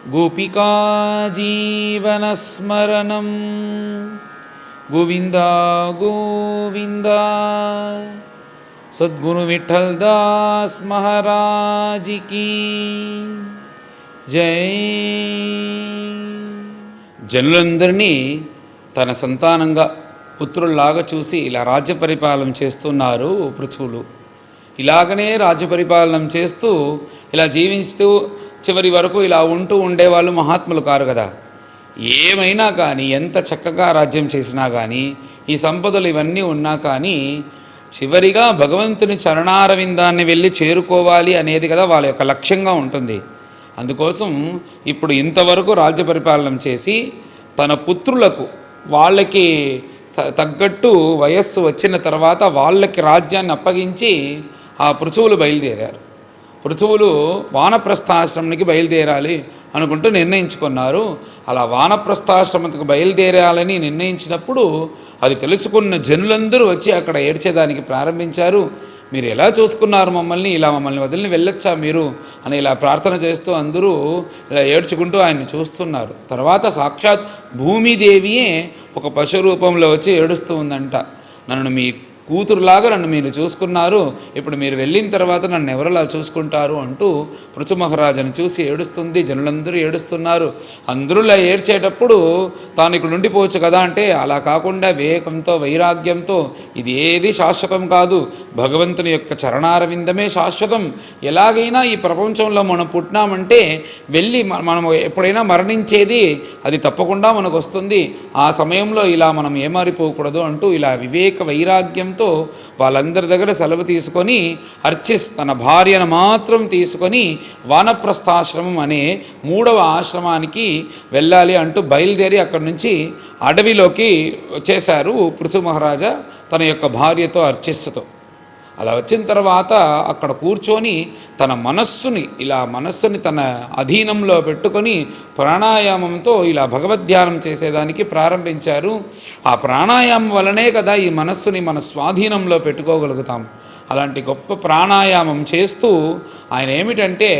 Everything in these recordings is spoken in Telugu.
गोपिका जीवनस्मरणं गोविंदा गोविंदा। सद्गुरु विठ्ठलदास महाराज की जय। జనులందరినీ తన సంతానంగా పుత్రుల్లాగా చూసి ఇలా రాజ్య పరిపాలన చేస్తున్నారు పృథువులు. ఇలాగనే రాజ్య పరిపాలన చేస్తూ ఇలా జీవిస్తూ చివరి వరకు ఇలా ఉంటూ ఉండేవాళ్ళు మహాత్ములు కారు కదా. ఏమైనా కానీ ఎంత చక్కగా రాజ్యం చేసినా కానీ ఈ సంపదలు ఇవన్నీ ఉన్నా కానీ చివరిగా భగవంతుని చరణారవిందాన్ని వెళ్ళి చేరుకోవాలి అనేది కదా వాళ్ళ యొక్క లక్ష్యంగా ఉంటుంది. అందుకోసం ఇప్పుడు ఇంతవరకు రాజ్య పరిపాలన చేసి తన పుత్రులకు వాళ్ళకి తగ్గట్టు వయస్సు వచ్చిన తర్వాత వాళ్ళకి రాజ్యాన్ని అప్పగించి ఆ పృథువులు బయలుదేరారు. పృథువులు వానప్రస్థాశ్రమానికి బయలుదేరాలి అనుకుంటూ నిర్ణయించుకున్నారు. అలా వానప్రస్థాశ్రమకు బయలుదేరాలని నిర్ణయించినప్పుడు అది తెలుసుకున్న జనులందరూ వచ్చి అక్కడ ఏడ్చేదానికి ప్రారంభించారు. మీరు ఎలా చూసుకున్నారు మమ్మల్ని, ఇలా మమ్మల్ని వదిలిని వెళ్ళొచ్చా మీరు అని ఇలా ప్రార్థన చేస్తూ అందరూ ఇలా ఏడ్చుకుంటూ ఆయన్ని చూస్తున్నారు. తర్వాత సాక్షాత్ భూమిదేవియే ఒక పశు రూపంలో వచ్చి ఏడుస్తూ ఉందంట. నన్ను మీ కూతురులాగా నన్ను మీరు చూసుకున్నారు, ఇప్పుడు మీరు వెళ్ళిన తర్వాత నన్ను ఎవరలా చూసుకుంటారు అంటూ పృథు మహారాజును చూసి ఏడుస్తుంది. జనులందరూ ఏడుస్తున్నారు. అందరూ ఇలా ఏడ్చేటప్పుడు తాను ఇక్కడ ఉండిపోవచ్చు కదా అంటే అలా కాకుండా వివేకంతో వైరాగ్యంతో ఇది ఏది శాశ్వతం కాదు, భగవంతుని యొక్క చరణారవిందమే శాశ్వతం. ఎలాగైనా ఈ ప్రపంచంలో మనం పుట్టినామంటే వెళ్ళి మనం ఎప్పుడైనా మరణించేది అది తప్పకుండా మనకు వస్తుంది. ఆ సమయంలో ఇలా మనం ఏమారిపోకూడదు అంటూ ఇలా వివేక వైరాగ్యం వాళ్ళందరి దగ్గర సెలవు తీసుకొని అర్చిస్ తన భార్యను మాత్రం తీసుకొని వానప్రస్థాశ్రమం అనే 3వ ఆశ్రమానికి వెళ్ళాలి అంటూ బయలుదేరి అక్కడి నుంచి అడవిలోకి వచ్చేశారు పృథు మహారాజా తన యొక్క భార్యతో అర్చిస్సుతో. అలా వచ్చిన తర్వాత అక్కడ కూర్చొని తన మనస్సుని తన అధీనంలో పెట్టుకొని ప్రాణాయామంతో ఇలా భగవద్ధ్యానం చేసేదానికి ప్రారంభించారు. ఆ ప్రాణాయామం వలనే కదా ఈ మనస్సుని మన స్వాధీనంలో పెట్టుకోగలుగుతాం. అలాంటి గొప్ప ప్రాణాయామం చేస్తూ ఆయన ఏమిటంటే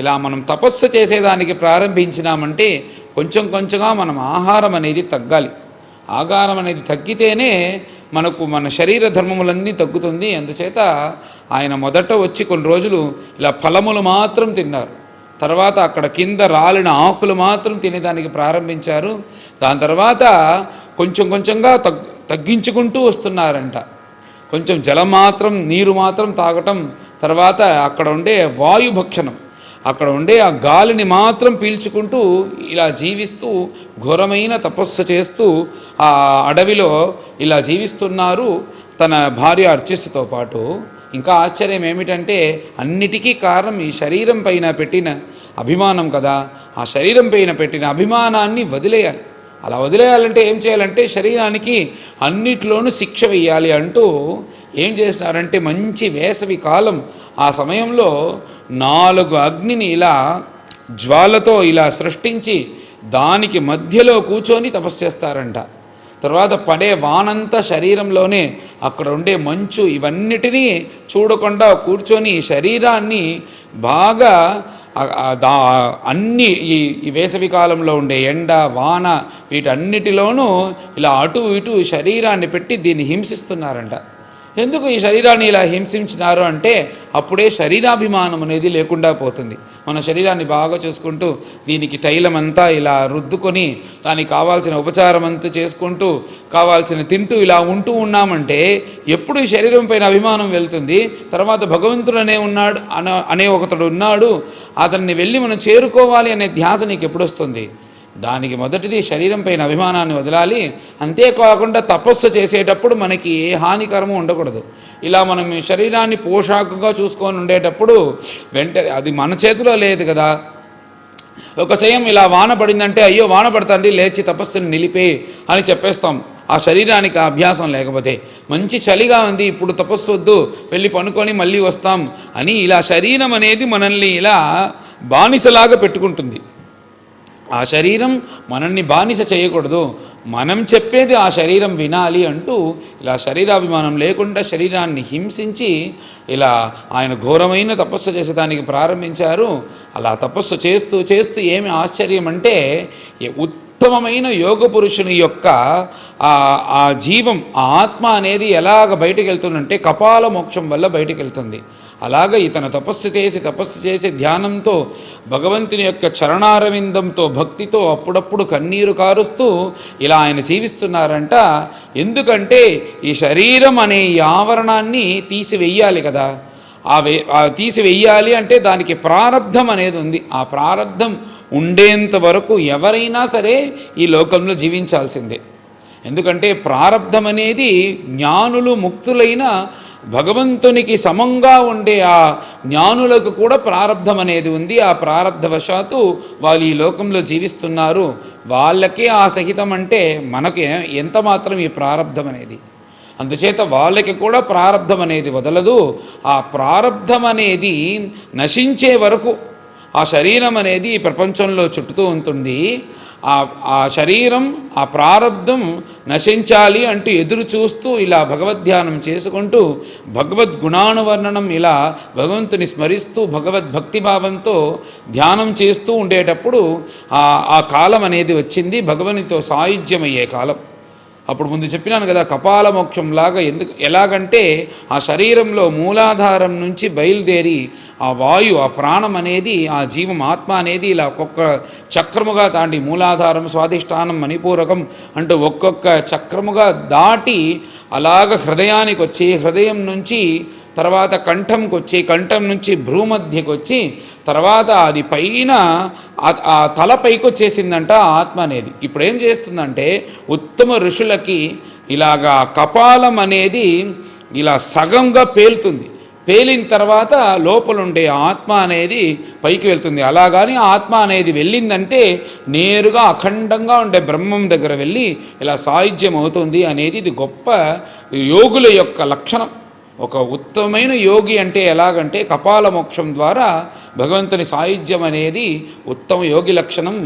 ఇలా మనం తపస్సు చేసేదానికి ప్రారంభించినామంటే కొంచెం కొంచెంగా మనం ఆహారం అనేది తగ్గాలి. ఆహారం అనేది తగ్గితేనే మనకు మన శరీర ధర్మములన్నీ తగ్గుతుంది. అందుచేత ఆయన మొదట వచ్చి కొన్ని రోజులు ఇలా ఫలములు మాత్రం తిన్నారు. తర్వాత అక్కడ కింద రాలిన ఆకులు మాత్రం తినేదానికి ప్రారంభించారు. దాని తర్వాత కొంచెం కొంచెంగా తగ్గించుకుంటూ వస్తున్నారంట. కొంచెం జలం మాత్రం నీరు మాత్రం తాగటం, తర్వాత అక్కడ ఉండే వాయుభక్షణం, అక్కడ ఉండే ఆ గాలిని మాత్రం పీల్చుకుంటూ ఇలా జీవిస్తూ ఘోరమైన తపస్సు చేస్తూ ఆ అడవిలో ఇలా జీవిస్తున్నారు తన భార్య అర్చిస్సుతో పాటు. ఇంకా ఆశ్చర్యం ఏమిటంటే అన్నిటికీ కారణం ఈ శరీరం పైన పెట్టిన అభిమానం కదా. ఆ శరీరం పైన పెట్టిన అభిమానాన్ని వదిలేయాలి. అలా వదిలేయాలంటే ఏం చేయాలంటే శరీరానికి అన్నిట్లోనూ శిక్ష వేయాలి అంటూ ఏం చేస్తున్నారంటే మంచి వేసవి కాలం ఆ సమయంలో 4 అగ్నిని ఇలా జ్వాలతో ఇలా సృష్టించి దానికి మధ్యలో కూర్చొని తపస్సు చేస్తారంట. తర్వాత పడే వానంతా శరీరంలోనే అక్కడ ఉండే మంచు ఇవన్నిటినీ చూడకుండా కూర్చొని శరీరాన్ని బాగా అన్ని ఈ వేసవి కాలంలో ఉండే ఎండ వాన వీటన్నిటిలోనూ ఇలా అటు ఇటు శరీరాన్ని పెట్టి దీన్ని హింసిస్తున్నారంట. ఎందుకు ఈ శరీరాన్ని ఇలా హింసించినారు అంటే అప్పుడే శరీరాభిమానం అనేది లేకుండా పోతుంది. మన శరీరాన్ని బాగా చూసుకుంటూ దీనికి తైలం అంతా ఇలా రుద్దుకొని దానికి కావాల్సిన ఉపచారం అంతా చేసుకుంటూ కావాల్సిన తింటూ ఇలా ఉంటూ ఉన్నామంటే ఎప్పుడు ఈ శరీరం పైన అభిమానం వెళ్తుంది. తర్వాత భగవంతుడు అనే ఒకతడు ఉన్నాడు, అతన్ని వెళ్ళి మనం చేరుకోవాలి అనే ధ్యాస నీకు ఎప్పుడు వస్తుంది? దానికి మొదటిది శరీరం పైన అభిమానాన్ని వదలాలి. అంతేకాకుండా తపస్సు చేసేటప్పుడు మనకి ఏ హానికరము ఉండకూడదు. ఇలా మనం శరీరాన్ని పోషాకుగా చూసుకొని ఉండేటప్పుడు వెంటనే అది మన చేతిలో లేదు కదా. ఒక సమయం ఇలా వాన పడిందంటే అయ్యో వాన పడుతుంది లేచి తపస్సుని నిలిపే అని చెప్పేస్తాం. ఆ శరీరానికి ఆ అభ్యాసం లేకపోతే మంచి చలిగా ఉంది ఇప్పుడు తపస్సు వద్దు వెళ్ళి పనుకొని మళ్ళీ వస్తాం అని ఇలా శరీరం అనేది మనల్ని ఇలా బానిసలాగా పెట్టుకుంటుంది. ఆ శరీరం మనల్ని బానిస చేయకూడదు, మనం చెప్పేది ఆ శరీరం వినాలి అంటూ ఇలా శరీరాభిమానం లేకుండా శరీరాన్ని హింసించి ఇలా ఆయన ఘోరమైన తపస్సు చేసేదానికి ప్రారంభించారు. అలా తపస్సు చేస్తూ చేస్తూ ఏమి ఆశ్చర్యం అంటే ఉత్తమమైన యోగ పురుషుని యొక్క ఆ జీవం, ఆ ఆత్మ అనేది ఎలాగ బయటికి వెళ్తుందంటే కపాల మోక్షం వల్ల బయటికి వెళ్తుంది. అలాగ ఇతను తపస్సు చేసి ధ్యానంతో భగవంతుని యొక్క చరణారవిందంతో భక్తితో అప్పుడప్పుడు కన్నీరు కారుస్తూ ఇలా ఆయన జీవిస్తున్నారంట. ఎందుకంటే ఈ శరీరం అనే ఈ ఆవరణాన్ని తీసివెయ్యాలి కదా. తీసివెయ్యాలి అంటే దానికి ప్రారబ్ధం అనేది ఉంది. ఆ ప్రారబ్ధం ఉండేంత వరకు ఎవరైనా సరే ఈ లోకంలో జీవించాల్సిందే. ఎందుకంటే ప్రారబ్ధం అనేది జ్ఞానులు ముక్తులైన భగవంతునికి సమంగా ఉండే ఆ జ్ఞానులకు కూడా ప్రారబ్ధం అనేది ఉంది. ఆ ప్రారబ్ధవశాత్తు వాళ్ళు ఈ లోకంలో జీవిస్తున్నారు. వాళ్ళకే ఆ సహితం అంటే మనకు ఎంత మాత్రం ఈ ప్రారబ్ధం అనేది. అందుచేత వాళ్ళకి కూడా ప్రారబ్ధం అనేది వదలదు. ఆ ప్రారబ్ధం అనేది నశించే వరకు ఆ శరీరం అనేది ఈ ప్రపంచంలో చుట్టుతూ ఉంటుంది. ఆ శరీరం, ఆ ప్రారబ్ధం నశించాలి అంటూ ఎదురు చూస్తూ ఇలా భగవద్ధ్యానం చేసుకుంటూ భగవద్గుణానువర్ణనం ఇలా భగవంతుని స్మరిస్తూ భగవద్భక్తిభావంతో ధ్యానం చేస్తూ ఉండేటప్పుడు ఆ కాలం అనేది వచ్చింది, భగవనితో సాయుధ్యమయ్యే కాలం. అప్పుడు ముందు చెప్పినాను కదా, కపాల మోక్షంలాగా. ఎలాగంటే ఆ శరీరంలో మూలాధారం నుంచి బయలుదేరి ఆ వాయు, ఆ ప్రాణం అనేది, ఆ జీవం ఆత్మ అనేది ఇలా ఒక్కొక్క చక్రముగా దాటి మూలాధారం, స్వాధిష్టానం, మణిపూరకం అంటూ ఒక్కొక్క చక్రముగా దాటి అలాగ హృదయానికి వచ్చి, హృదయం నుంచి తర్వాత కంఠంకి వచ్చి, కంఠం నుంచి భ్రూమధ్యకు వచ్చి, తర్వాత అది పైన ఆ తల పైకి వచ్చేసిందంట ఆత్మ అనేది. ఇప్పుడు ఏం చేస్తుందంటే ఉత్తమ ఋషులకి ఇలాగా కపాలం అనేది ఇలా సగంగా పేలుతుంది. పేలిన తర్వాత లోపలుండే ఆత్మ అనేది పైకి వెళ్తుంది. అలాగని ఆత్మ అనేది వెళ్ళిందంటే నేరుగా అఖండంగా ఉండే బ్రహ్మం దగ్గర వెళ్ళి ఇలా సాయుధ్యం అవుతుంది అనేది ఇది గొప్ప యోగుల యొక్క లక్షణం. ఒక ఉత్తమమైన యోగి అంటే ఎలాగంటే కపాల మోక్షం ద్వారా భగవంతుని సాయుధ్యం అనేది ఉత్తమ యోగి లక్షణం.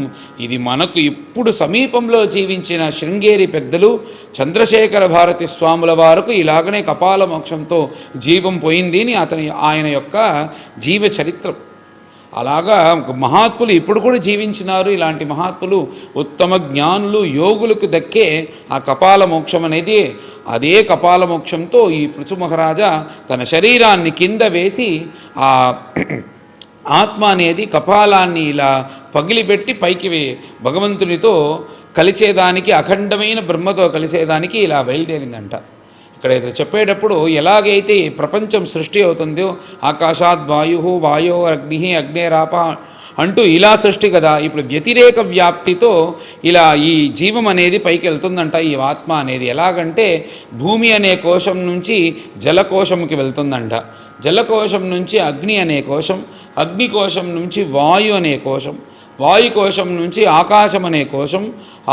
ఇది మనకు ఇప్పుడు సమీపంలో జీవించిన శృంగేరి పెద్దలు చంద్రశేఖర భారతి స్వాముల వారికి ఇలాగనే కపాల మోక్షంతో జీవం పోయింది అని ఆయన యొక్క జీవ చరిత్రం. అలాగా మహాత్ములు ఇప్పుడు కూడా జీవించినారు. ఇలాంటి మహాత్ములు ఉత్తమ జ్ఞానులు యోగులకు దక్కే ఆ కపాల మోక్షం అనేది, అదే కపాల మోక్షంతో ఈ పృథు మహారాజా తన శరీరాన్ని కింద వేసి ఆ ఆత్మ అనేది కపాలాన్ని ఇలా పగిలిపెట్టి పైకి భగవంతునితో కలిసేదానికి, అఖండమైన బ్రహ్మతో కలిసేదానికి ఇలా బయలుదేరిందంట. ఇక్కడ చెప్పేటప్పుడు ఎలాగైతే ప్రపంచం సృష్టి అవుతుందో ఆకాశాద్ వాయు, వాయో అగ్ని, అగ్నేరాప అంటూ ఇలా సృష్టి కదా. ఇప్పుడు వ్యతిరేక వ్యాప్తితో ఇలా ఈ జీవం అనేది పైకి వెళ్తుందంట. ఈ ఆత్మ అనేది ఎలాగంటే భూమి అనే కోశం నుంచి జలకోశంకి వెళ్తుందంట, జలకోశం నుంచి అగ్ని అనే కోశం, అగ్నికోశం నుంచి వాయు అనే కోశం, వాయుకోశం నుంచి ఆకాశం అనే కోశం,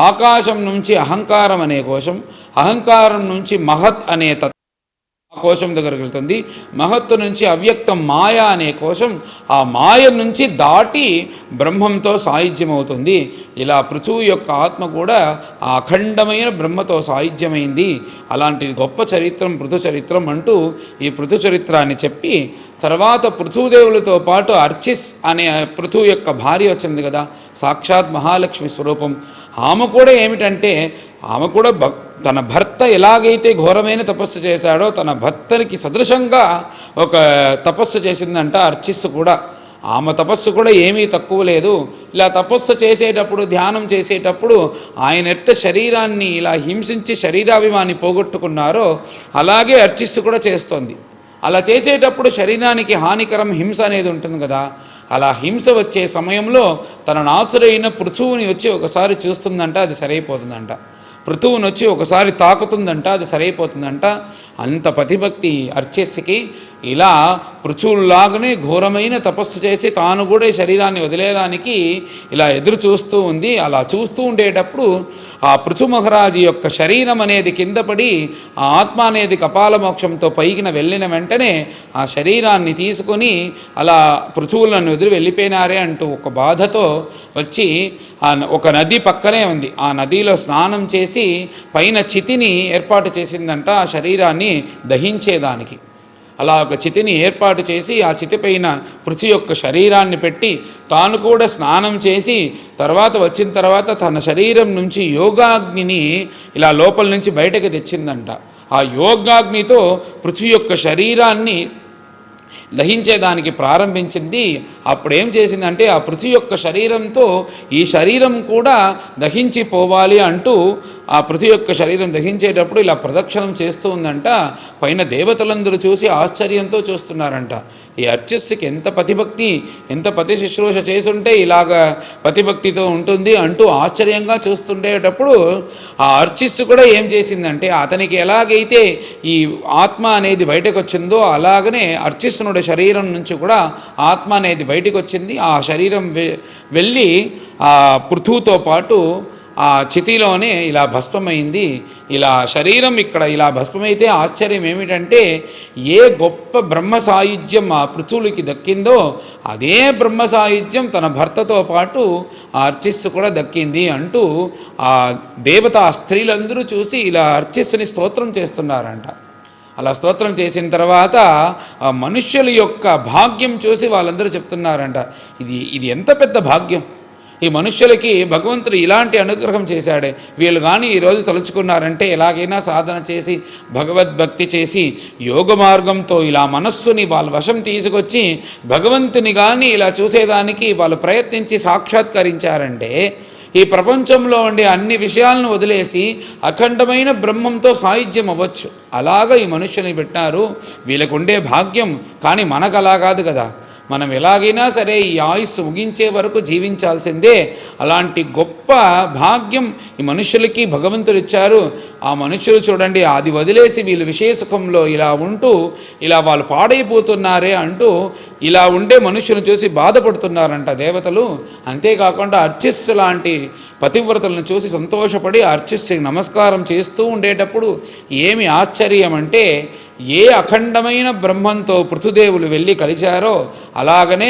ఆకాశం నుంచి అహంకారం అనే కోశం, అహంకారం నుంచి మహత్ అనే కోశం దగ్గరికి వెళ్తుంది, మహత్తు నుంచి అవ్యక్తం మాయ అనే కోశం, ఆ మాయ నుంచి దాటి బ్రహ్మంతో సాయుధ్యమవుతుంది. ఇలా పృథువు యొక్క ఆత్మ కూడా ఆ అఖండమైన బ్రహ్మతో సాయుధ్యమైంది. అలాంటి గొప్ప చరిత్రం పృథు చరిత్రం అంటూ ఈ పృథు చరిత్రాన్ని చెప్పి తర్వాత పృథుదేవులతో పాటు అర్చిస్ అనే పృథువు యొక్క భార్య వచ్చింది కదా, సాక్షాత్ మహాలక్ష్మి స్వరూపం. ఆమె కూడా ఏమిటంటే ఆమె కూడా తన భర్త ఎలాగైతే ఘోరమైన తపస్సు చేశాడో తన భర్తనికి సదృశంగా ఒక తపస్సు చేసిందంట అర్చిస్సు కూడా. ఆమె తపస్సు కూడా ఏమీ తక్కువ లేదు. ఇలా తపస్సు చేసేటప్పుడు, ధ్యానం చేసేటప్పుడు ఆయన ఎట్ట శరీరాన్ని ఇలా హింసించి శరీరాభిమాన్ని పోగొట్టుకున్నారో అలాగే అర్చిస్సు కూడా చేస్తోంది. అలా చేసేటప్పుడు శరీరానికి హానికరం హింస అనేది ఉంటుంది కదా. అలా హింస వచ్చే సమయంలో తన నాచురైన పృథువుని వచ్చి ఒకసారి చూస్తుందంట, అది సరైపోతుందంట. పృథువుని వచ్చి ఒకసారి తాకుతుందంట, అది సరైపోతుందంట. అంత ప్రతిభక్తి అర్చేస్కి. ఇలా పృథువులాగానే ఘోరమైన తపస్సు చేసి తాను కూడా ఈ శరీరాన్ని వదిలేదానికి ఇలా ఎదురు చూస్తూ ఉంది. అలా చూస్తూ ఉండేటప్పుడు ఆ పృథు మహారాజు యొక్క శరీరం అనేది కింద పడి ఆ ఆత్మ అనేది కపాల మోక్షంతో పైకిన వెళ్ళిన వెంటనే ఆ శరీరాన్ని తీసుకొని అలా పృథువులను ఎదురు వెళ్ళిపోయినారే అంటూ ఒక బాధతో వచ్చి ఒక నది పక్కనే ఉంది. ఆ నదిలో స్నానం చేసి పైన చితిని ఏర్పాటు చేసిందంట ఆ శరీరాన్ని దహించేదానికి. అలా ఒక చితిని ఏర్పాటు చేసి ఆ చితి పైన పృథు యొక్క శరీరాన్ని పెట్టి తాను కూడా స్నానం చేసి వచ్చిన తర్వాత తన శరీరం నుంచి యోగాగ్నిని ఇలా లోపల నుంచి బయటకు తెచ్చిందంట. ఆ యోగాగ్నితో పృథు యొక్క శరీరాన్ని దహించేదానికి ప్రారంభించింది. అప్పుడు ఏం చేసిందంటే ఆ పృథు యొక్క శరీరంతో ఈ శరీరం కూడా దహించిపోవాలి అంటూ ఆ పృథు యొక్క శరీరం దహించేటప్పుడు ఇలా ప్రదక్షిణం చేస్తూ ఉందంట. పైన దేవతలందరూ చూసి ఆశ్చర్యంతో చూస్తున్నారంట. ఈ అర్చిస్సుకి ఎంత పతిభక్తి, ఎంత పతి శుశ్రూష చేసుంటే ఇలాగ పతిభక్తితో ఉంటుంది అంటూ ఆశ్చర్యంగా చూస్తుండేటప్పుడు ఆ అర్చిస్సు కూడా ఏం చేసిందంటే అతనికి ఎలాగైతే ఈ ఆత్మ అనేది బయటకు వచ్చిందో అలాగనే అర్చిస్సునుడి శరీరం నుంచి కూడా ఆత్మ అనేది బయటకు వచ్చింది. ఆ శరీరం వెళ్ళి ఆ పృథువుతో పాటు ఆ చితిలోనే ఇలా భస్మమైంది. ఇలా శరీరం ఇక్కడ ఇలా భస్మమైతే ఆశ్చర్యం ఏమిటంటే ఏ గొప్ప బ్రహ్మ సాయుధ్యం ఆ పృథువులకి దక్కిందో అదే బ్రహ్మ సాయుధ్యం తన భర్తతో పాటు ఆ అర్చిస్సు కూడా దక్కింది అంటూ ఆ దేవతా స్త్రీలందరూ చూసి ఇలా అర్చిస్సుని స్తోత్రం చేస్తున్నారంట. అలా స్తోత్రం చేసిన తర్వాత ఆ మనుష్యుల యొక్క భాగ్యం చూసి వాళ్ళందరూ చెప్తున్నారంట, ఇది ఎంత పెద్ద భాగ్యం, ఈ మనుష్యులకి భగవంతుడు ఇలాంటి అనుగ్రహం చేశాడే. వీళ్ళు కానీ ఈరోజు తలుచుకున్నారంటే ఎలాగైనా సాధన చేసి భగవద్భక్తి చేసి యోగ మార్గంతో ఇలా మనస్సుని వాళ్ళ వశం తీసుకొచ్చి భగవంతుని కానీ ఇలా చూసేదానికి వాళ్ళు ప్రయత్నించి సాక్షాత్కరించారంటే ఈ ప్రపంచంలో ఉండే అన్ని విషయాలను వదిలేసి అఖండమైన బ్రహ్మంతో సాయుధ్యం అవ్వచ్చు. అలాగా ఈ మనుష్యుని పెట్టారు, వీళ్ళకు ఉండే భాగ్యం. కానీ మనకు అలా కాదు కదా, మనం ఎలాగైనా సరే ఈ ఆయుస్సు ముగించే వరకు జీవించాల్సిందే. అలాంటి గొప్ప భాగ్యం ఈ మనుషులకి భగవంతుడు ఇచ్చారు. ఆ మనుషులు చూడండి అది వదిలేసి వీళ్ళు విశేషకంలో ఇలా ఉంటూ ఇలా వాళ్ళు పాడైపోతున్నారే అంటూ ఇలా ఉండే మనుషులను చూసి బాధపడుతున్నారంట దేవతలు. అంతేకాకుండా అర్చిస్సు లాంటి పతివ్రతలను చూసి సంతోషపడి అర్చిస్సుకి నమస్కారం చేస్తూ ఉండేటప్పుడు ఏమి ఆశ్చర్యం అంటే ఏ అఖండమైన బ్రహ్మంతో పృథుదేవులు వెళ్ళి కలిశారో అలాగనే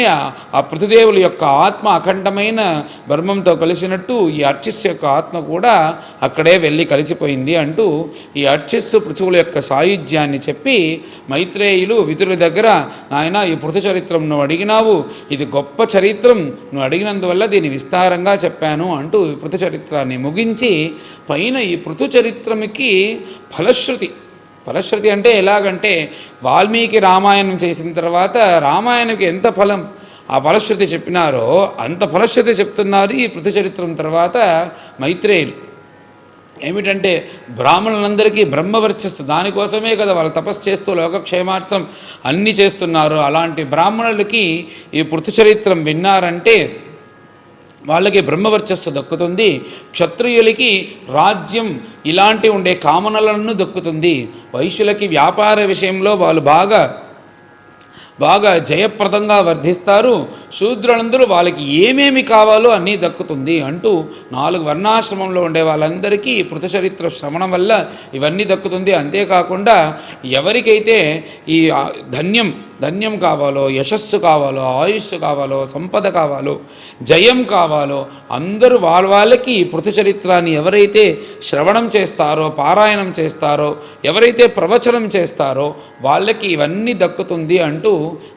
ఆ పృథుదేవుల యొక్క ఆత్మ అఖండమైన బ్రహ్మంతో కలిసినట్టు ఈ అర్చిస్సు యొక్క ఆత్మ కూడా అక్కడే వెళ్ళి కలిసిపోయింది అంటూ ఈ అర్చిస్సు పృథువుల యొక్క సాయుధ్యాన్ని చెప్పి మైత్రేయులు విదురుల దగ్గర, నాయన ఈ పృథు చరిత్రం నువ్వు అడిగినావు, ఇది గొప్ప చరిత్రం, నువ్వు అడిగినందువల్ల దీన్ని విస్తారంగా చెప్పాను అంటూ ఈ పృథు చరిత్రాన్ని ముగించి పైన ఈ పృథు చరిత్రముకి ఫలశ్రుతి అంటే ఎలాగంటే వాల్మీకి రామాయణం చేసిన తర్వాత రామాయణంకి ఎంత ఫలం ఆ ఫలశ్రుతి చెప్పినారో అంత ఫలశ్రుతి చెప్తున్నారు ఈ పృథు చరిత్రం తర్వాత మైత్రేయులు. ఏమిటంటే బ్రాహ్మణులందరికీ బ్రహ్మవర్చస్సు, దానికోసమే కదా వాళ్ళు తపస్సు చేస్తూ లోకక్షేమార్థం అన్నీ చేస్తున్నారు. అలాంటి బ్రాహ్మణులకి ఈ పృథు చరిత్రం విన్నారంటే వాళ్ళకి బ్రహ్మవర్చస్సు దక్కుతుంది. క్షత్రియులకి రాజ్యం ఇలాంటి ఉండే కామనలను దక్కుతుంది. వైశ్యులకి వ్యాపార విషయంలో వాళ్ళు బాగా జయప్రదంగా వర్ధిస్తారు. శూద్రులందరూ వాళ్ళకి ఏమేమి కావాలో అన్నీ దక్కుతుంది అంటూ 4 వర్ణాశ్రమంలో ఉండే వాళ్ళందరికీ పృథు చరిత్ర శ్రవణం వల్ల ఇవన్నీ దక్కుతుంది. అంతేకాకుండా ఎవరికైతే ఈ ధన్యం కావాలో, యశస్సు కావాలో, ఆయుస్సు కావాలో, సంపద కావాలో, జయం కావాలో అందరూ వాళ్ళకి ఈ పృథు చరిత్రాన్ని ఎవరైతే శ్రవణం చేస్తారో, పారాయణం చేస్తారో, ఎవరైతే ప్రవచనం చేస్తారో వాళ్ళకి ఇవన్నీ దక్కుతుంది అంటూ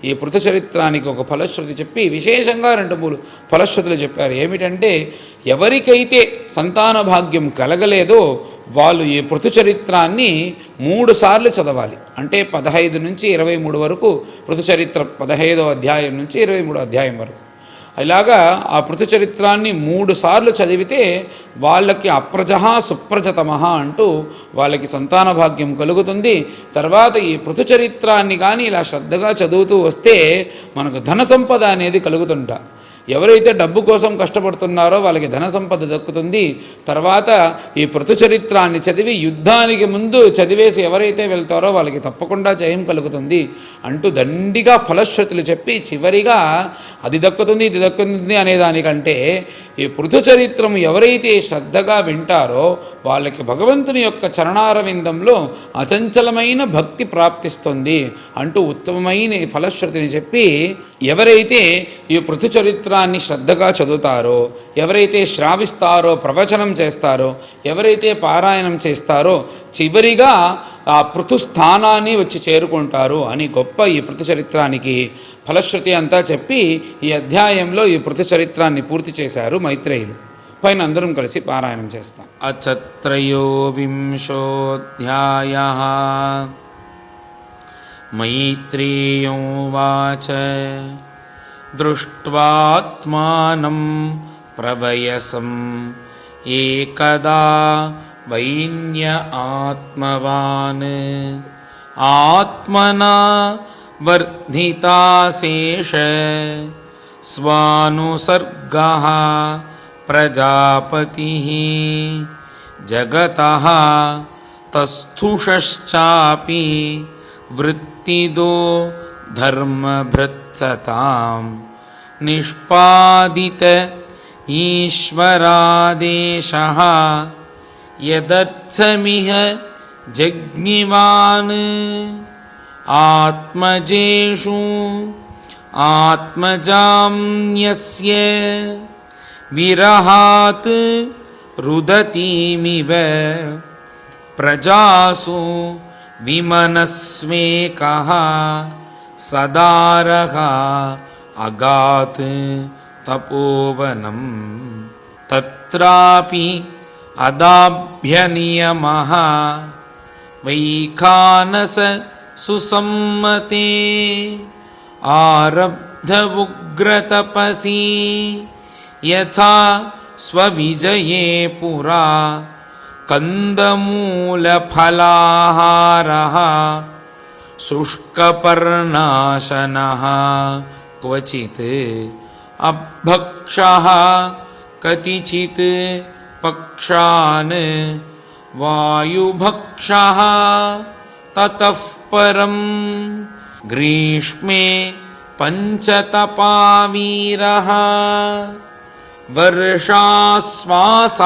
ఈ పృథు చరిత్రానికి ఒక ఫలశ్రుతి చెప్పి విశేషంగా 2-3 ఫలశ్రుతులు చెప్పారు. ఏమిటంటే ఎవరికైతే సంతాన భాగ్యం కలగలేదో వాళ్ళు ఈ పృథు చరిత్రాన్ని 3 సార్లు చదవాలి. అంటే 15 నుంచి 23 వరకు పృథు చరిత్ర, 15వ అధ్యాయం నుంచి 23వ అధ్యాయం వరకు ఇలాగా ఆ పృథు చరిత్రాన్ని 3 సార్లు చదివితే వాళ్ళకి అప్రజహ సుప్రజతమహ అంటూ వాళ్ళకి సంతాన భాగ్యం కలుగుతుంది. తర్వాత ఈ పృథు చరిత్రాన్ని కానీ ఇలా శ్రద్ధగా చదువుతూ వస్తే మనకు ధన సంపద అనేది కలుగుతుంట. ఎవరైతే డబ్బు కోసం కష్టపడుతున్నారో వాళ్ళకి ధన సంపద దక్కుతుంది. తర్వాత ఈ పృథుచరిత్రాన్ని చదివి యుద్ధానికి ముందు చదివేసి ఎవరైతే వెళ్తారో వాళ్ళకి తప్పకుండా జయం కలుగుతుంది అంటూ దండిగా ఫలశ్రుతులు చెప్పి చివరిగా అది దక్కుతుంది ఇది దక్కుతుంది అనేదానికంటే ఈ పృథుచరిత్రం ఎవరైతే శ్రద్ధగా వింటారో వాళ్ళకి భగవంతుని యొక్క చరణారవిందంలో అచంచలమైన భక్తి ప్రాప్తిస్తుంది అంటూ ఉత్తమమైన ఫలశ్రుతిని చెప్పి ఎవరైతే ఈ పృథుచరిత్రాన్ని శ్రద్ధగా చదువుతారో, ఎవరైతే శ్రావిస్తారో, ప్రవచనం చేస్తారో, ఎవరైతే పారాయణం చేస్తారో చివరిగా ఆ పృథుస్థానాన్ని వచ్చి చేరుకుంటారు అని గొప్ప ఈ పృథుచరిత్రానికి ఫలశ్రుతి అంతా చెప్పి ఈ అధ్యాయంలో ఈ పృథుచరిత్రాన్ని పూర్తి చేశారు మైత్రేయులు. పైన అందరం కలిసి పారాయణం చేస్తాం. అచత్రయోవింశోऽధ్యాయः मैत्रेयोवाच दृष्ट्वात्मानं प्रवयसम् एकदा वैन्य आत्मवान् आत्मना वर्धिताशेष स्वानुसर्गः प्रजापतिः जगतः तस्थुषश्चापि वृत्तिदो धर्मभृत्सतां निष्पादित ईश्वरादेशः यदर्थमिह जज्ञिवान् आत्मजेषु आत्मजाम्यस्य विरहात् रुदतीमिव प्रजासु विमनस्वेकः सदारः अगात् तपोवनं तत्रापि अदाभ्यनियमः वैखानस सुसम्मते आरब्ध उग्रतपसी यथा स्वविजये पुरा कंदमूलफलाहारः शुष्कपर्णाशनः क्वचित् अभक्षः कतिचित् पक्षान् वायुभक्षः ततः परं ग्रीष्मे पञ्चतपावीरः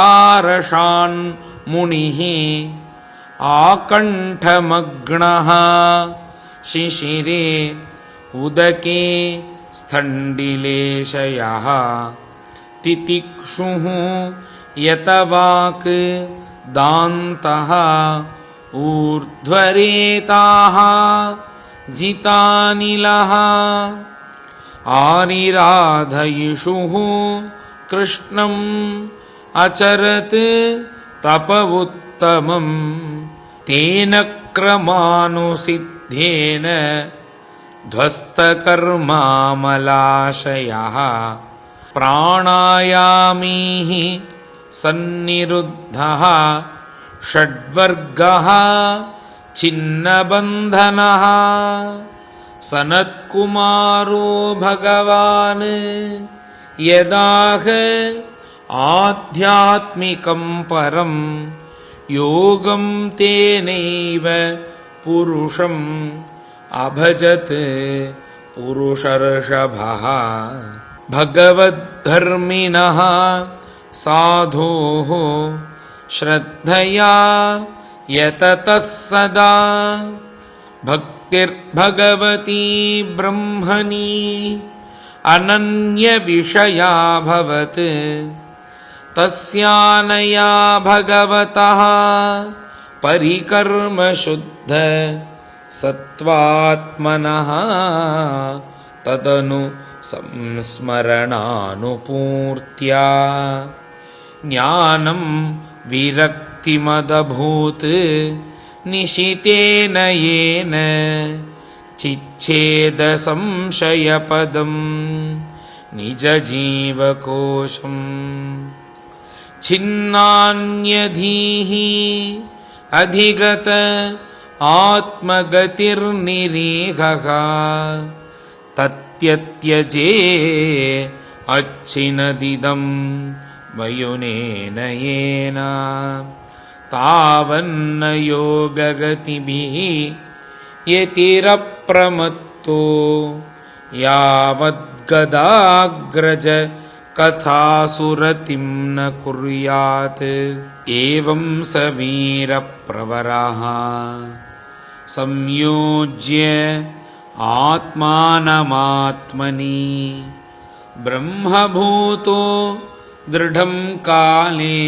वर्षास्वासारशान् मुनिः आकण्ठमग्नः शिशिरे उदके स्थण्डिलेशयः तितिक्षुः यतवाक् दान्तः ऊर्ध्वरेताः जितानिलः आनिराधयिषुः कृष्णम् अचरत् तप उत्तमं तेन क्रमानुसिद्धेन ध्वस्तकर्मामलाशयः प्राणायामीः सन्निरुद्धः षड्वर्गः छिन्नबन्धनः सनत्कुमारो भगवान् यदाह आध्यात्मिकं परं योगं तेनैव पुरुषम् अभजत् पुरुषर्षभः भगवद्धर्मिणः साधोः श्रद्धया यततः सदा भक्तिर्भगवती ब्रह्मणि अनन्यविषया भवत् तस्यानया भगवतः परिकर्मशुद्ध सत्त्वात्मनः तदनु संस्मरणानुपूर्त्या ज्ञानं विरक्तिमदभूत् निशितेन येन चिच्छेदसंशयपदं निजजीवकोशम् छिन्नान्यधीः अधिगत आत्मगतिर्निरीहः तत्यत्यजे अच्छिनदिदं वयुनेन येन तावन्न योगगतिभिः यतिरप्रमत्तो यावद्गदाग्रज कथासुरतिं न कुर्यात्। एवं स वीरप्रवरः संयोज्य आत्मानमात्मनि ब्रह्मभूतो दृढं काले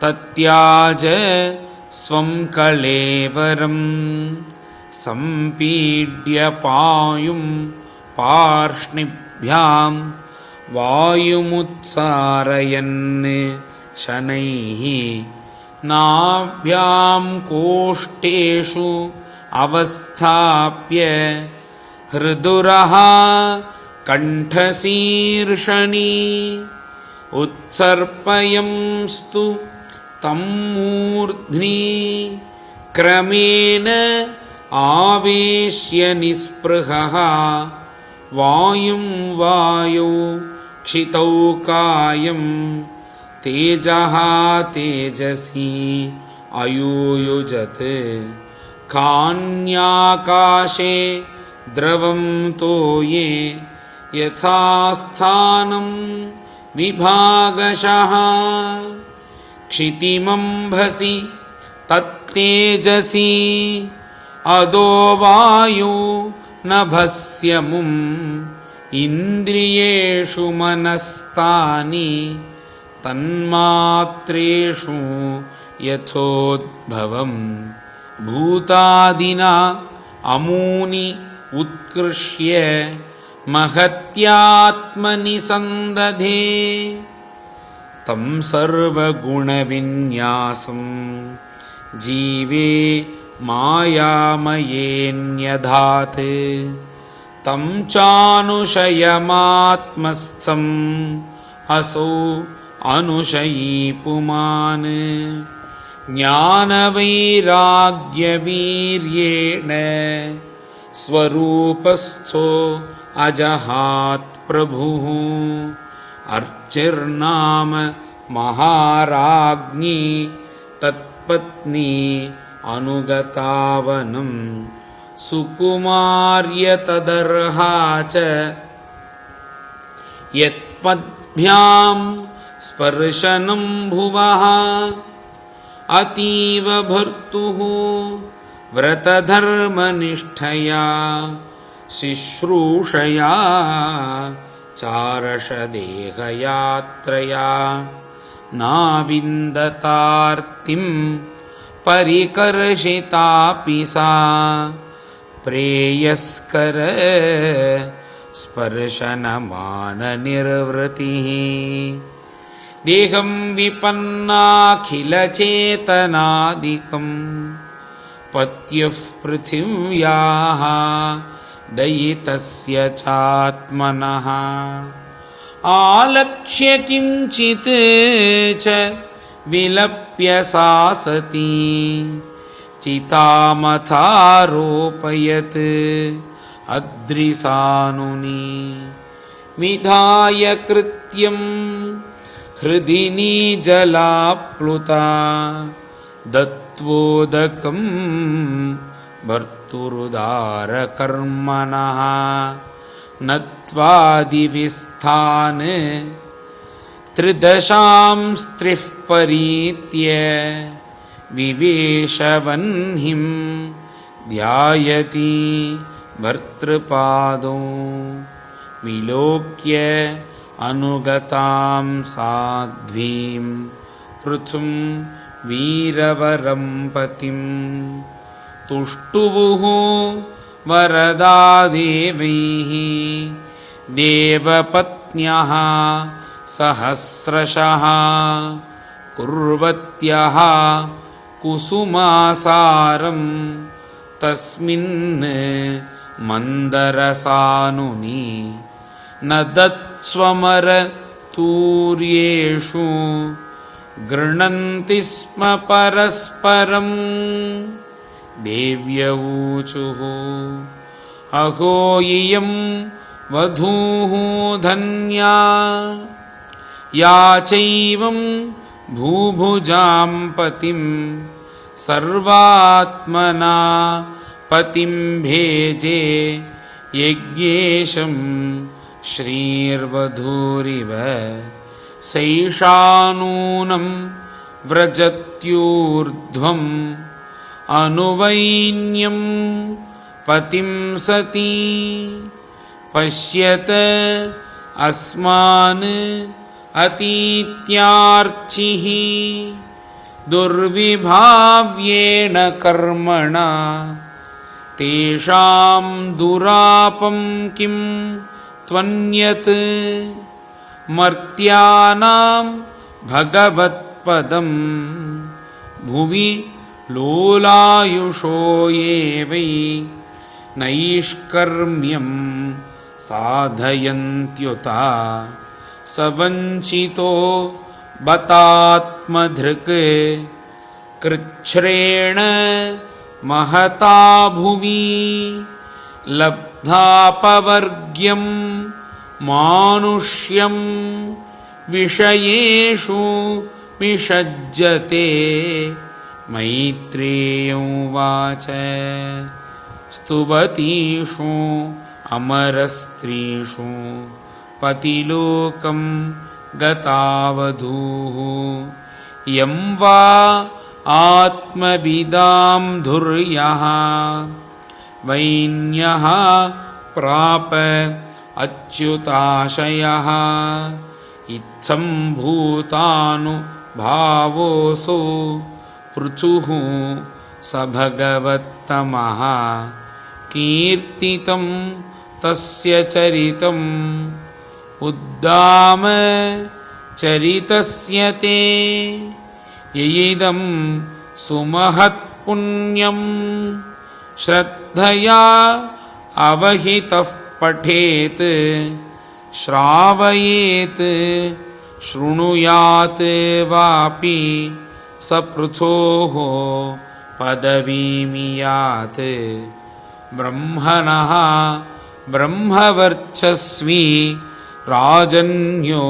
तत्याज स्वं कलेवरं सम्पीड्य पायुं पार्ष्णिभ्यां वायुमुत्सारयन् शनैः नाभ्यां कोष्ठेषु अवस्थाप्य हृदुरः कण्ठशीर्षणि उत्सर्पयंस्तु तं मूर्ध्नि क्रमेण आवेश्य निःस्पृहः वायुं वायौ क्षितौ कायं तेजः तेजसी अयुयुजत् खान्याकाशे द्रवं तोये यथा स्थानं विभागशः क्षितिमंभसि तत्तेजसी अदो वायु नभस्यमुम् इन्द्रियेषु मनस्तानि तन्मात्रेषु यथोद्भवम् भूतादिना अमूनि उत्कृष्य महत्यात्मनि सन्दधे तं सर्वगुणविन्यासं जीवे मायामयेऽन्यधात् तं चानुशयमात्मस्थम् असौ अनुशयी पुमान् ज्ञानवैराग्यवीर्येण स्वरूपस्थो अजहात् प्रभुः अर्चिर्नाम महाराज्ञी तत्पत्नी अनुगतावनं सुकुमार्य तदर्हा च यत्पद्भ्यां स्पर्शनं भुवः अतीव भर्तुः व्रतधर्मनिष्ठया शुश्रूषया चारषदेहयात्रया नाविन्दतार्तिं परिकर्षितापि सा प्रेयस्कर स्पर्शनमाननिर्वृतिः देहं विपन्नाखिलचेतनादिकं पत्युः पृथिव्याः दयितस्य चात्मनः आलक्ष्य किञ्चित् च विलप्य सा सती चितामथारोपयत् अद्रिसानुनि विधाय कृत्यं हृदि नीजलाप्लुता दत्वोदकं भर्तुरुदारकर्मणः नत्वादिविस्थान् त्रिदशां स्त्रिः परीत्य विवेशवह्निं ध्यायति भर्तृपादौ विलोक्य अनुगतां साध्वीं पृथुं वीरवरं पतिं तुष्टुवुः वरदा देवैः देवपत्न्यः सहस्रशः कुर्वत्यः कुसुमासारं तस्मिन् मन्दरसानुनि न दत्स्वमरतूर्येषु गृह्णन्ति स्म परस्परं देव्यऊचुः अहो इयं वधूः धन्या या चैवं भूभुजां पतिं सर्वात्मना पतिं भेजे यज्ञेशं श्रीर्वधूरिव सैषा नूनं व्रजत्यूर्ध्वम् अनुवैन्यं पतिं सती पश्यत अस्मान् अतीत्यार्चिः दुर्विभाव्येन कर्मणा तेषां दुरापं किं त्वन्यत् मर्त्यानां भगवत्पदं भुवि लोलायुषो ये वै नैष्कर्म्यं साधयन्त्युता स वञ्चितो बतात्मधृक् कृच्छ्रेण महता भुवि लब्धापवर्ग्यं मानुष्यं विषयेषु विषज्जते मैत्रेय उवाच स्तुवतीषु अमरस्त्रीषु पतिलोकं गतावधूः यं वा आत्मविदां धुर्यः वैन्यः प्राप अच्युताशयः इत्थं भूतानुभावोऽसौ पृथुः स भगवत्तमः कीर्तितं तस्य चरितम् उद्दाम चरितस्य ते ययिदं सुमहत्पुण्यं श्रद्धया अवहितः पठेत् श्रावयेत् शृणुयात् वापि स पृथोः पदवीमियात् ब्रह्मणः ब्रह्मवर्चस्वी राजन्यो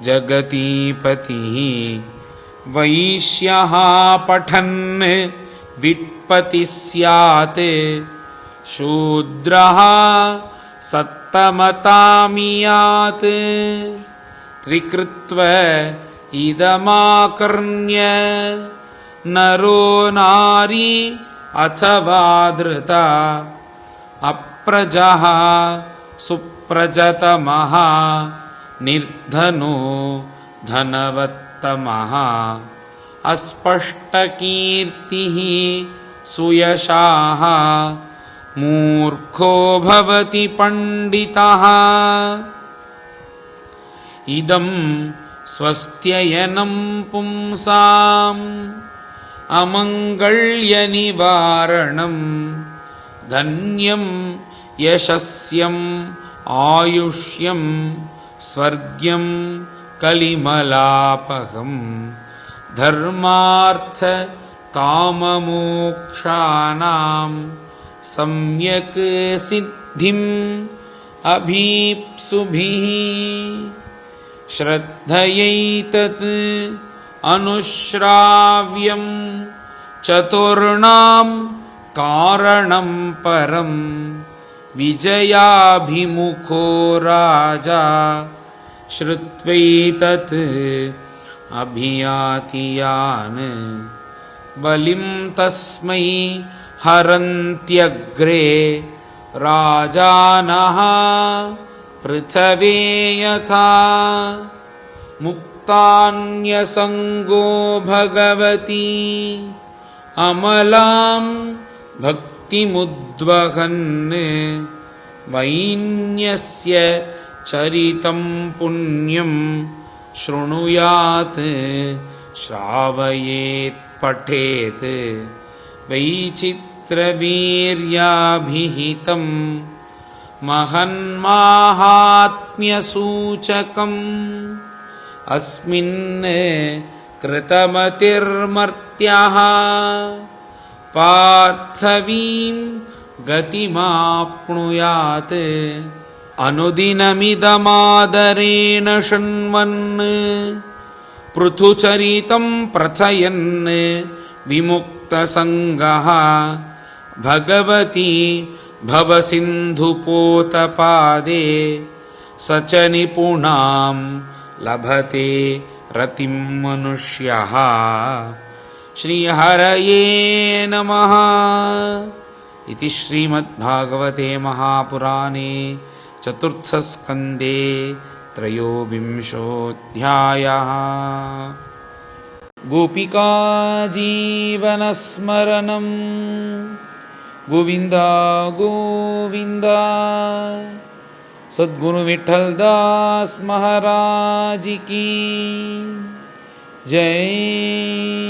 जगतीपतिः वैश्यः पठन् विट्पतिः स्यात् शूद्रः सत्तमतामियात् त्रिकृत्व इदमाकर्ण्य नरो नारी अथवा धृता अप्रजः सुप्रजतमः निर्धनो धनवत्तमः अस्पष्टकीर्तिः सुयशाः मूर्खो भवति पण्डितः इदं स्वस्त्ययनं पुंसाम् अमङ्गल्यनिवारणं धन्यं यशस्यम् आयुष्यं स्वर्ग्यं कलिमलापहं धर्मार्थ काममोक्षाणां सम्यक् सिद्धिम् अभीप्सुभिः श्रद्धयैतत् अनुश्राव्यं चतुर्णां कारणं परं विजयाभिमुखो राजा श्रुत्वैतत् अभियाति यान् बलिं तस्मै हरन्त्यग्रे राजानः पृथवे यथा मुक्तान्यसङ्गो भगवती अमलां भक्तिमुद्वहन् वैन्यस्य चरितं पुण्यं शृणुयात् श्रावयेत् पठेत् वैचित्रवीर्याभिहितं महन्माहात्म्यसूचकम् अस्मिन् कृतमतिर्मर्त्यः पार्थवीं गतिमाप्नुयात् अनुदिनमिदमादरेण शृण्वन् पृथुचरितं प्रचयन् विमुक्तसङ्गः भगवती भवसिन्धुपोतपादे स च निपुणां लभते रतिं मनुष्यः। श्रीहरये नमः। इति श्रीमद्भागवते महापुराणे चतुर्थस्कन्धे त्रयोविंशोऽध्यायः। गोपिकाजीवनस्मरणं गोविन्द गोविन्द। सद्गुरु विठ्ठलदास महाराज की जय।